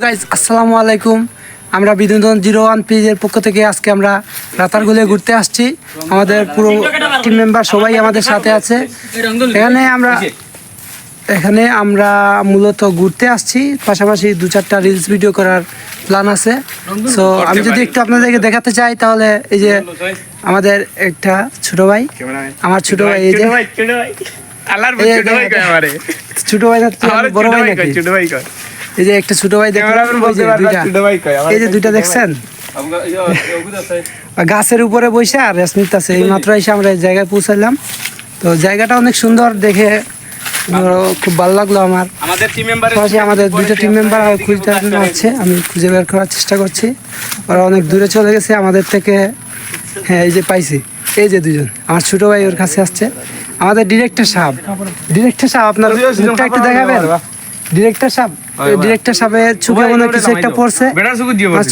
Guys আসসালামু আলাইকুম। আমরা বিনোদন 01 পেজের পক্ষ থেকে আজকে আমরা রাতারগুলে ঘুরতে আসছি। আমাদের পুরো টিম মেম্বার সবাই আমাদের সাথে আছে। এখানে আমরা মূলত ঘুরতে আসছি, পাশাপাশি 2-4টা রিলস ভিডিও করার প্ল্যান আছে। সো আমি যদি একটু আপনাদেরকে দেখাতে চাই তাহলে এই যে আমাদের একটা ছোট ভাই, আমার ছোট ভাই, এই যে ছোট ভাই না বড় ভাই নাকি? এই যে একটা ছোট ভাই দেখেন, এই যে দুইটা দেখছেন গাছের উপরে বসে আর রেস্ট নিতেছে। এই মাত্র এসে আমরা এই জায়গায় পৌঁছালাম। তো জায়গাটা অনেক সুন্দর, দেখে খুব ভালো লাগলো আমার। আমাদের দুইটা টিম মেম্বার খুঁজতে আছে, আমি খুঁজে বের করার চেষ্টা করছি। ওরা অনেক দূরে চলে গেছে আমাদের থেকে। হ্যাঁ, এই যে পাইছি, এই যে দুজন, আমার ছোট ভাই ওর কাছে আসছে। আমাদের ডিরেক্টর সাহেব, আপনার মুখটা একটু দেখাবেন? ডিরেক্টর সাহেবের চোখে মনে হয় কিছু একটা পড়ছে।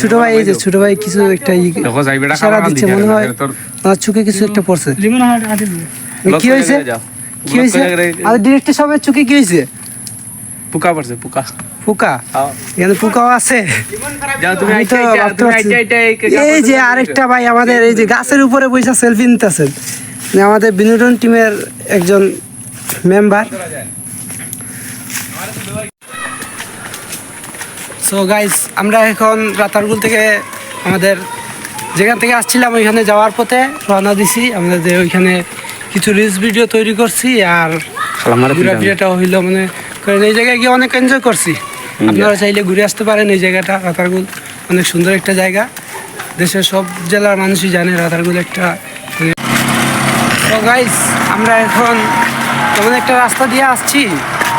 ছোট ভাই, এই যে ছোট ভাই কিছু একটা ইশারা দিচ্ছে, মনে হয় আমার চোখে কিছু একটা পড়ছে। কি হয়েছে? আর ডিরেক্টর সাহেবের চোখে কি হয়েছে? পোকা পড়ছে, পোকা? এখানে পোকাও আছে। এই যে আরেকটা ভাই আমাদের, এই যে গাছের উপরে বসে সেলফি নিতেছেন, আমাদের বিনোদন টিমের একজন মেম্বার। সো গাইস, আমরা এখন রাতারগুল থেকে আমাদের যেখান থেকে আসছিলাম ওইখানে যাওয়ার পথে রওনা দিছি। আমাদের ওইখানে কিছু রিলস ভিডিও তৈরি করছি আর ঘোরাফেরাটাও হইলো, মানে এই জায়গায় গিয়ে অনেক এনজয় করছি। আপনারা চাইলে ঘুরে আসতে পারেন। এই জায়গাটা রাতারগুল অনেক সুন্দর একটা জায়গা, দেশের সব জেলার মানুষই জানে রাতারগুল একটা। তো গাইস, আমরা এখন এমন একটা রাস্তা দিয়ে আসছি,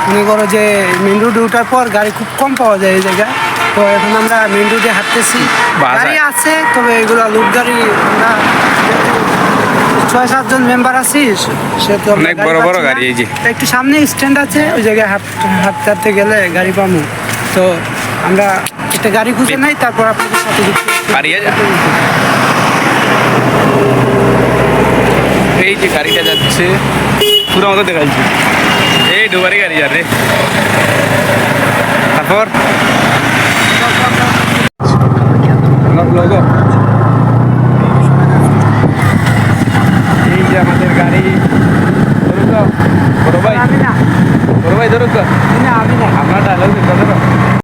মনে করো যে মেন রোডে ওঠার পর গাড়ি খুব কম পাওয়া যায় এই জায়গায়। তো এখন আমরা মেন রোডে হাঁটতেছি, গাড়ি আছে তবে এগুলো লোক গাড়ি। আমরা 6-7 জন মেম্বার আছি, সেহেতু অনেক বড় বড় গাড়ি। এই যে একটু সামনে স্ট্যান্ড আছে, ওই জায়গায় হাঁটতে হাঁটতে গেলে গাড়ি পাবো। তো আমরা একটা গাড়ি খুঁজে নাই, তারপর আপনাদের সাথে এই যে গাড়িটা যাচ্ছে পুরো মতো দেখা যাচ্ছে। এই দুবারই গাড়ি যাবে। তারপর